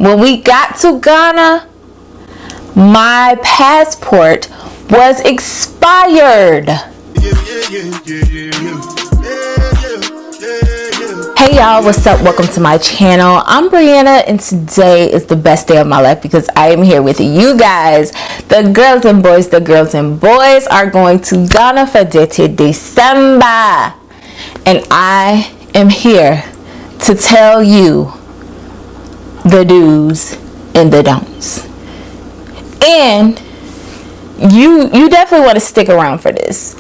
when we got to Ghana, my passport was expired. Hey y'all, what's up? Welcome to my channel. I'm Brianna, and today is the best day of my life because I am here with you guys. The girls and boys are going to Ghana for December, and I am here to tell you the do's and the don'ts. And you definitely want to stick around for this.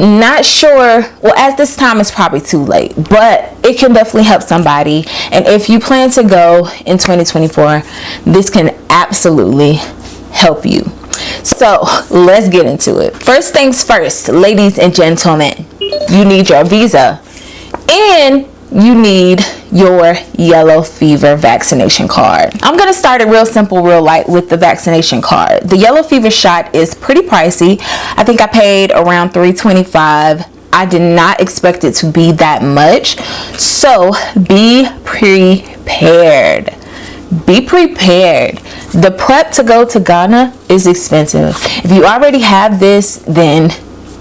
Not sure, well, at this time it's probably too late, but it can definitely help somebody. And if you plan to go in 2024, this can absolutely help you. So let's get into it. First things first, ladies and gentlemen, you need your visa and you need your yellow fever vaccination card. I'm gonna start it real simple, real light with the vaccination card. The yellow fever shot is pretty pricey. I think I paid around $325. I did not expect it to be that much. So be prepared. Be prepared. The prep to go to Ghana is expensive. If you already have this, then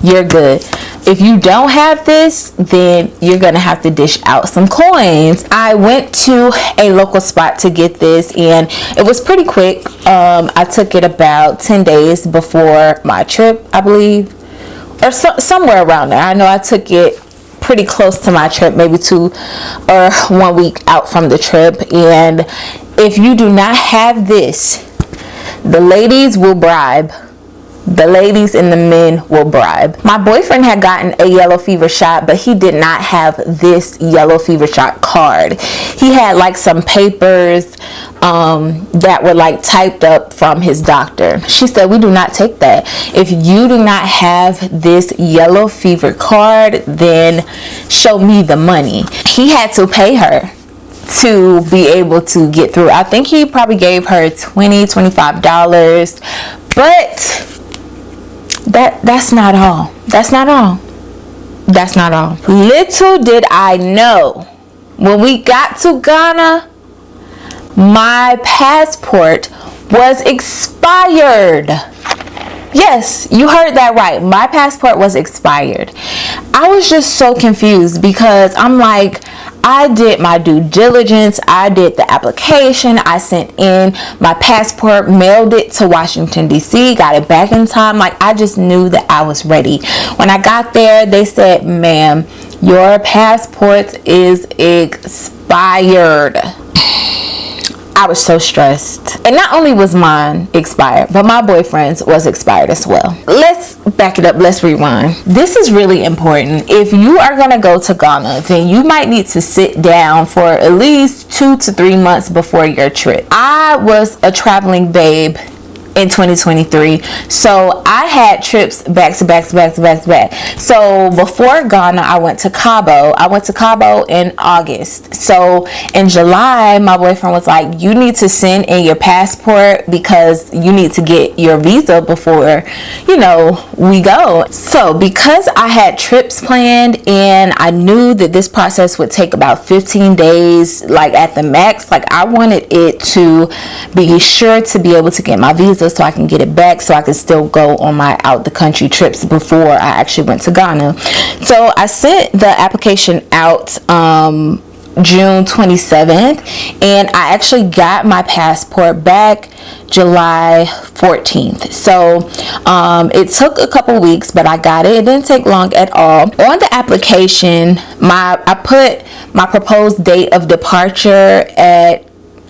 you're good. If you don't have this, then you're gonna have to dish out some coins. I went to a local spot to get this, and it was pretty quick. I took it about 10 days before my trip, I believe, or somewhere around there. I know I took it pretty close to my trip, maybe 2 or 1 week out from the trip. And if you do not have this, the ladies will bribe. The ladies and the men will bribe. My boyfriend had gotten a yellow fever shot, but he did not have this yellow fever shot card. He had like some papers that were like typed up from his doctor. She said, we do not take that. If you do not have this yellow fever card, then show me the money. He had to pay her to be able to get through. I think he probably gave her $25, but that's not all. That's not all. Little did I know, when we got to Ghana, my passport was expired. Yes, you heard that right. My passport was expired. I was just so confused because I'm like, I did my due diligence. I did the application. I sent in my passport, mailed it to Washington, D.C., got it back in time. Like, I just knew that I was ready. When I got there, they said, ma'am, your passport is expired. I was so stressed. And not only was mine expired, but my boyfriend's was expired as well. Let's back it up. Let's rewind. This is really important. If you are going to go to Ghana, then you might need to sit down for at least 2 to 3 months before your trip. I was a traveling babe in 2023, so I had trips back to back. So before Ghana, I went to Cabo in August. So in July, my boyfriend was like, you need to send in your passport because you need to get your visa before, we go. So because I had trips planned and I knew that this process would take about 15 days, like at the max, like I wanted it to be sure to be able to get my visa so I can get it back, so I can still go on my out the country trips before I actually went to Ghana. So I sent the application out June 27th, and I actually got my passport back July 14th. So it took a couple weeks, but I got it. It didn't take long at all. On the application, I put my proposed date of departure at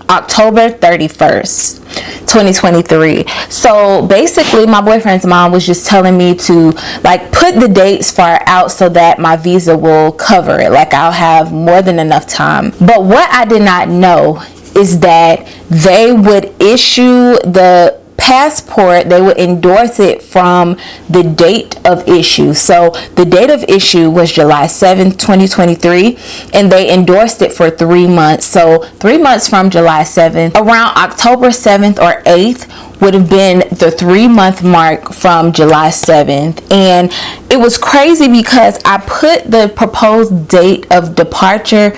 October 31st, 2023. So basically my boyfriend's mom was just telling me to like put the dates far out so that my visa will cover it. Like I'll have more than enough time. But what I did not know is that they would issue the passport, they would endorse it from the date of issue. So the date of issue was July 7th, 2023, and they endorsed it for 3 months. So 3 months from July 7th, around October 7th or 8th would have been the 3-month mark from July 7th. And it was crazy because I put the proposed date of departure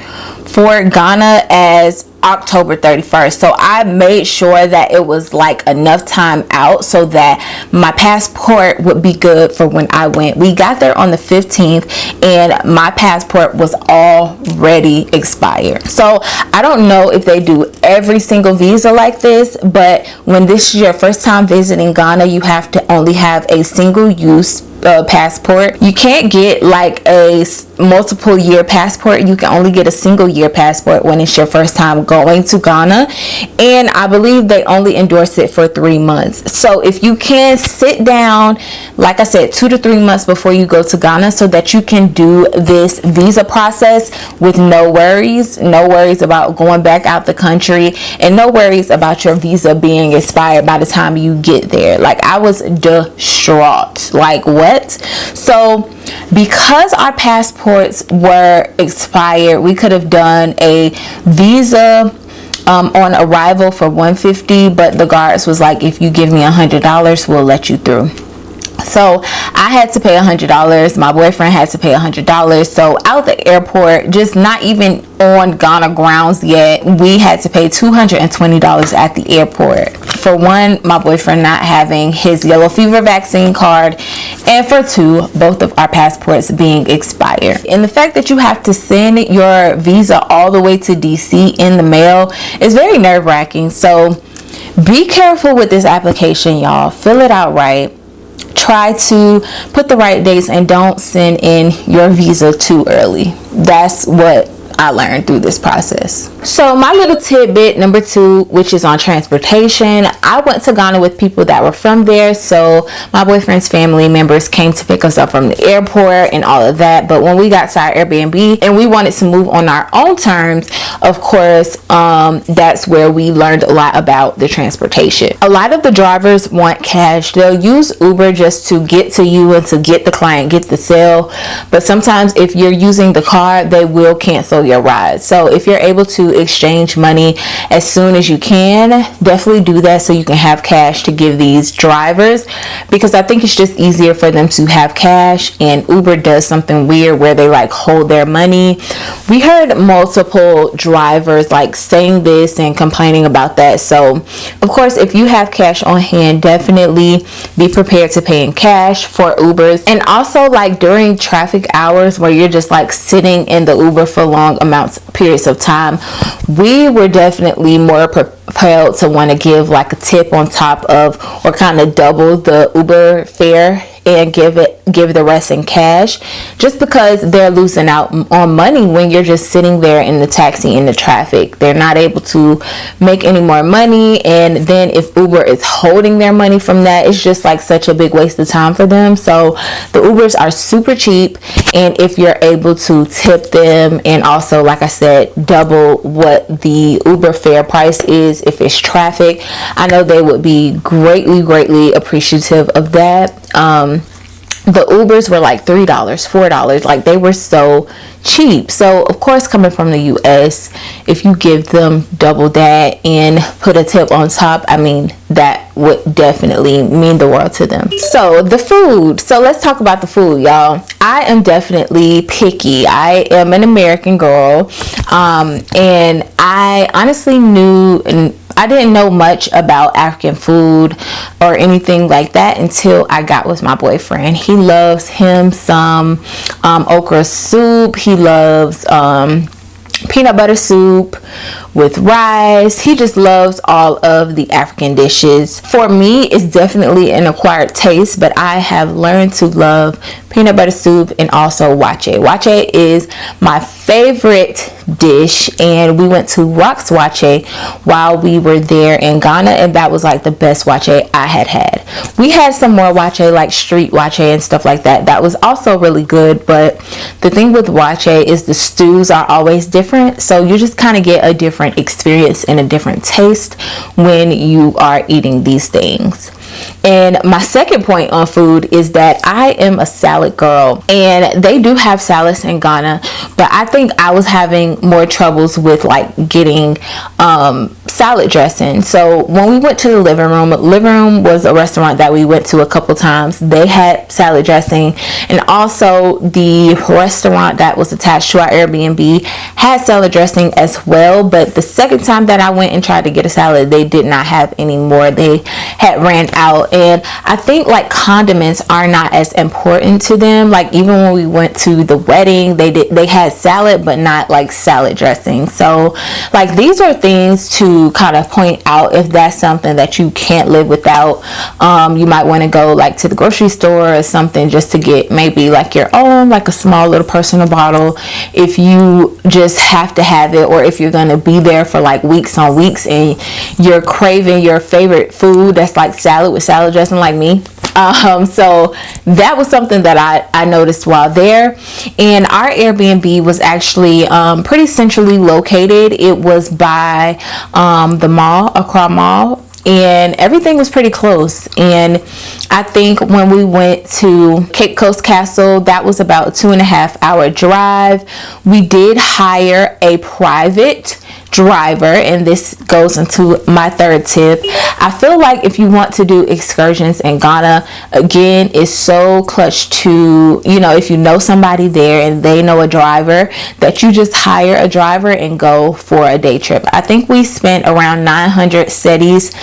for Ghana as October 31st. So I made sure that it was like enough time out so that my passport would be good for when I went. We got there on the 15th and my passport was already expired. So I don't know if they do every single visa like this, but when this is your first time visiting Ghana, you have to only have a single use passport. You can't get like a multiple year passport. You can only get a single year passport when it's your first time going to Ghana, and I believe they only endorse it for 3 months. So if you can sit down, like I said, 2 to 3 months before you go to Ghana so that you can do this visa process with no worries about going back out the country, and no worries about your visa being expired by the time you get there. Like, I was distraught. Like, what? So because our passports were expired, we could have done a visa on arrival for $150, but the guards was like, if you give me $100, we'll let you through. So I had to pay $100. My boyfriend had to pay $100. So out the airport, just not even on Ghana grounds yet, we had to pay $220 at the airport. For one, my boyfriend not having his yellow fever vaccine card, and for two, both of our passports being expired. And the fact that you have to send your visa all the way to DC in the mail is very nerve-wracking. So be careful with this application, y'all. Fill it out right. Try to put the right dates and don't send in your visa too early. That's what I learned through this process. So my little tidbit number 2, which is on transportation. I went to Ghana with people that were from there. So my boyfriend's family members came to pick us up from the airport and all of that. But when we got to our Airbnb and we wanted to move on our own terms, of course, that's where we learned a lot about the transportation. A lot of the drivers want cash. They'll use Uber just to get to you and to get the client, get the sale. But sometimes if you're using the car, they will cancel your ride. So if you're able to exchange money as soon as you can, definitely do that so you can have cash to give these drivers, because I think it's just easier for them to have cash, and Uber does something weird where they like hold their money. We heard multiple drivers like saying this and complaining about that. So of course, if you have cash on hand, definitely be prepared to pay in cash for Ubers. And also, like during traffic hours where you're just like sitting in the Uber for long periods of time, we were definitely more propelled to want to give like a tip on top of, or kind of double the Uber fare and give the rest in cash, just because they're losing out on money when you're just sitting there in the taxi in the traffic. They're not able to make any more money, and then if Uber is holding their money from that, it's just like such a big waste of time for them. So the Ubers are super cheap, and if you're able to tip them and also, like I said, double what the Uber fare price is if it's traffic, I know they would be greatly appreciative of that. The Ubers were like $3, $4, like they were so cheap. So of course, coming from the US, if you give them double that and put a tip on top, I mean, that would definitely mean the world to them. So the food. So let's talk about the food, y'all. I am definitely picky. I am an American girl, and I honestly I didn't know much about African food or anything like that until I got with my boyfriend. He loves him some okra soup. He loves peanut butter soup with rice. He just loves all of the African dishes. For me, it's definitely an acquired taste, but I have learned to love peanut butter soup and also wache. Wache is my favorite dish, and we went to Rock's Wache while we were there in Ghana, and that was like the best wache I had. We had some more wache, like street wache and stuff like that. That was also really good, but the thing with wache is the stews are always different, so you just kind of get a different experience and a different taste when you are eating these things. And my second point on food is that I am a salad girl, and they do have salads in Ghana, but I think I was having more troubles with like getting salad dressing. So when we went to the living room was a restaurant that we went to a couple times. They had salad dressing, and also the restaurant that was attached to our Airbnb had salad dressing as well. But the second time that I went and tried to get a salad, they did not have any more. They had ran out. And I think like condiments are not as important to them. Like even when we went to the wedding, they had salad but not like salad dressing. So like these are things to kind of point out if that's something that you can't live without. You might want to go like to the grocery store or something just to get maybe like your own, like a small little personal bottle if you just have to have it, or if you're going to be there for like weeks on weeks and you're craving your favorite food that's like salad with salad dressing like me. So that was something that I noticed while there. And our Airbnb was actually pretty centrally located. It was by the mall, Atarah Mall, and everything was pretty close. And I think when we went to Cape Coast Castle, that was about a 2.5-hour drive. We did hire a private driver, and this goes into my third tip. I feel like if you want to do excursions in Ghana, again, it's so clutch to, if you know somebody there and they know a driver, that you just hire a driver and go for a day trip. I think we spent around 900 cedis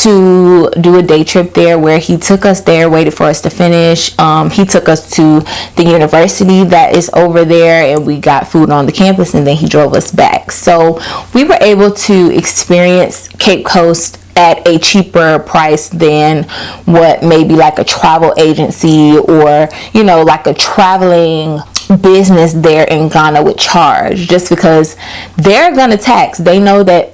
to do a day trip there, where he took us there, waited for us to finish. He took us to the university that is over there, and we got food on the campus, and then he drove us back. So we were able to experience Cape Coast at a cheaper price than what maybe like a travel agency or like a traveling business there in Ghana would charge, just because they're gonna tax. They know that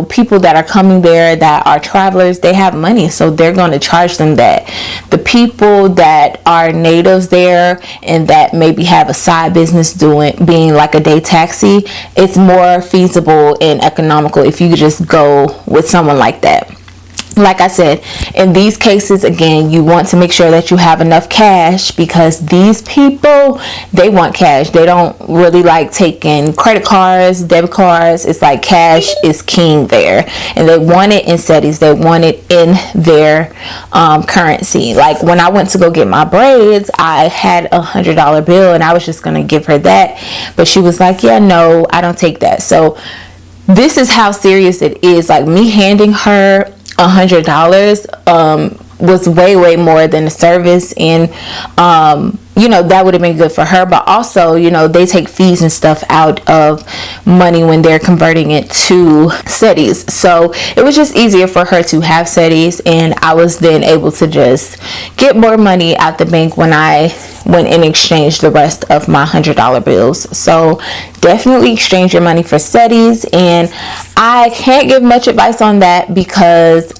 people that are coming there that are travelers, they have money, so they're going to charge them that. The people that are natives there and that maybe have a side business being like a day taxi, it's more feasible and economical if you could just go with someone like that. Like I said, in these cases, again, you want to make sure that you have enough cash, because these people, they want cash. They don't really like taking credit cards, debit cards. It's like cash is king there, and they want it in cedis. They want it in their currency. Like when I went to go get my braids, I had $100 bill, and I was just gonna give her that, but she was like, yeah, no, I don't take that. So this is how serious it is. Like me handing her $100 was way more than the service, and that would have been good for her. But also, they take fees and stuff out of money when they're converting it to cedis. So it was just easier for her to have cedis, and I was then able to just get more money out the bank when I went and exchanged the rest of my $100 bills. So definitely exchange your money for cedis. And I can't give much advice on that, because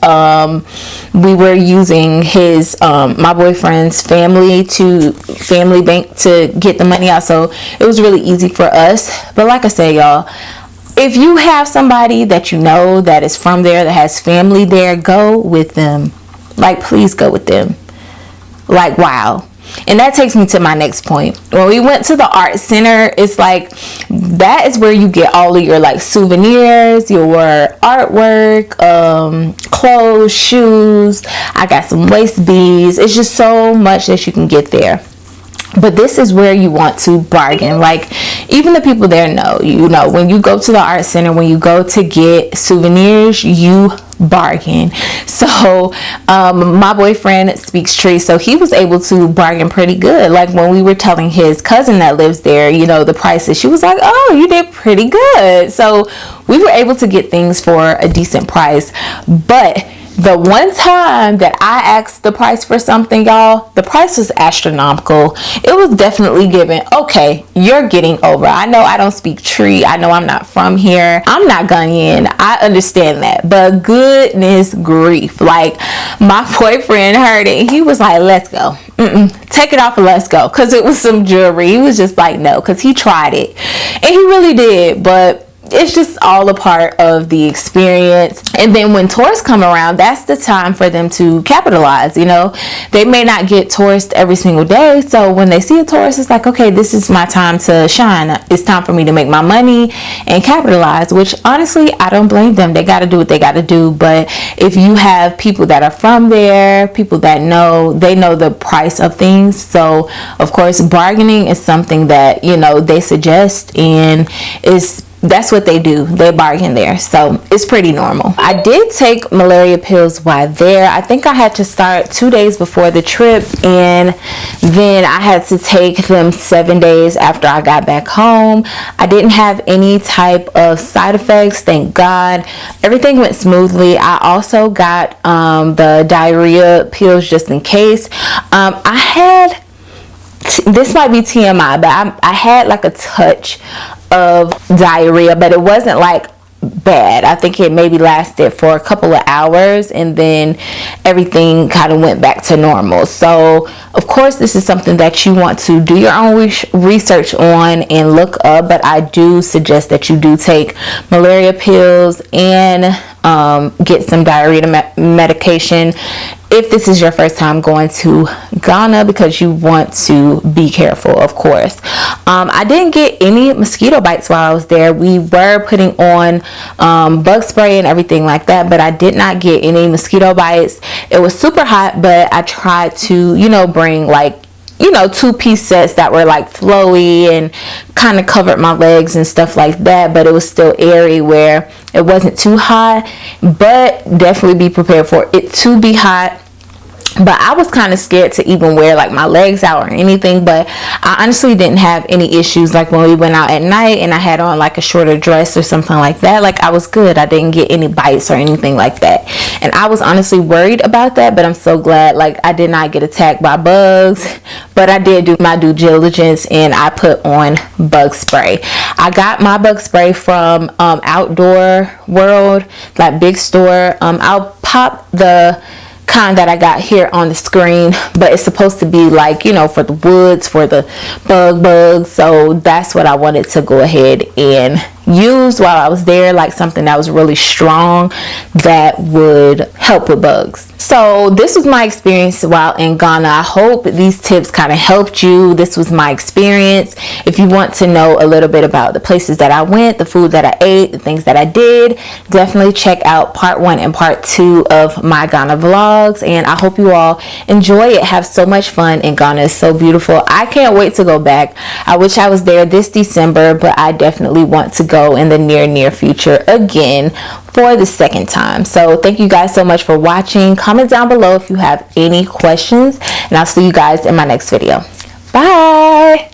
we were using his my boyfriend's family bank to get the money out, so it was really easy for us. But like I said, y'all, if you have somebody that that is from there, that has family there, go with them. Like, please go with them. Like, wow. And that takes me to my next point. When we went to the art center, it's like that is where you get all of your like souvenirs, your artwork, clothes, shoes. I got some waist beads. It's just so much that you can get there. But this is where you want to bargain. Like, even the people there know, when you go to the art center, when you go to get souvenirs, you bargain. So my boyfriend speaks Tree, so he was able to bargain pretty good. Like when we were telling his cousin that lives there, the prices, she was like, oh, you did pretty good. So we were able to get things for a decent price. But the one time that I asked the price for something, y'all, the price was astronomical. It was definitely given, okay, you're getting over. I know I don't speak Tree. I know I'm not from here. I'm not Ghanaian. I understand that. But goodness grief. Like, my boyfriend heard it. He was like, let's go. Take it off and let's go. Because it was some jewelry. He was just like, no. Because he tried it. And he really did. But it's just all a part of the experience. And then when tourists come around, that's the time for them to capitalize. You know, they may not get tourists every single day, so when they see a tourist, it's like, okay, this is my time to shine. It's time for me to make my money and capitalize, which honestly, I don't blame them. They got to do what they got to do. But if you have people that are from there, people that know, they know the price of things, so of course bargaining is something that, you know, they suggest, and that's what they do. They bargain there, so it's pretty normal. I did take malaria pills while there. I think I had to start 2 days before the trip, and then I had to take them 7 days after I got back home. I didn't have any type of side effects, thank God. Everything went smoothly. I also got the diarrhea pills just in case. I had, this might be TMI, but I had like a touch of diarrhea, but it wasn't like bad. I think it maybe lasted for a couple of hours, and then everything kind of went back to normal. So of course this is something that you want to do your own research on and look up, but I do suggest that you do take malaria pills and get some diarrhea medication if this is your first time going to Ghana, because you want to be careful, of course. I didn't get any mosquito bites while I was there. We were putting on bug spray and everything like that, but I did not get any mosquito bites. It was super hot, but I tried to, you know, bring like, you know, 2-piece sets that were like flowy and kind of covered my legs and stuff like that, but it was still airy where it wasn't too hot. But definitely be prepared for it to be hot. But I was kind of scared to even wear like my legs out or anything, but I honestly didn't have any issues. Like when we went out at night and I had on like a shorter dress or something like that, like I was good. I didn't get any bites or anything like that, and I was honestly worried about that, but I'm so glad like I did not get attacked by bugs. But I did do my due diligence and I put on bug spray. I got my bug spray from Outdoor World, that big store. I'll pop the kind that I got here on the screen, but it's supposed to be like, you know, for the woods, for the bugs. So that's what I wanted to go ahead and use while I was there, like something that was really strong that would help with bugs. So this was my experience while in Ghana. I hope these tips kind of helped you. This was my experience. If you want to know a little bit about the places that I went, the food that I ate, the things that I did, definitely check out part 1 and part 2 of my Ghana vlogs. And I hope you all enjoy it. Have so much fun in Ghana. It's so beautiful. I can't wait to go back. I wish I was there this December, but I definitely want to go in the near future again for the second time. So thank you guys so much for watching. Comment down below if you have any questions, and I'll see you guys in my next video. Bye.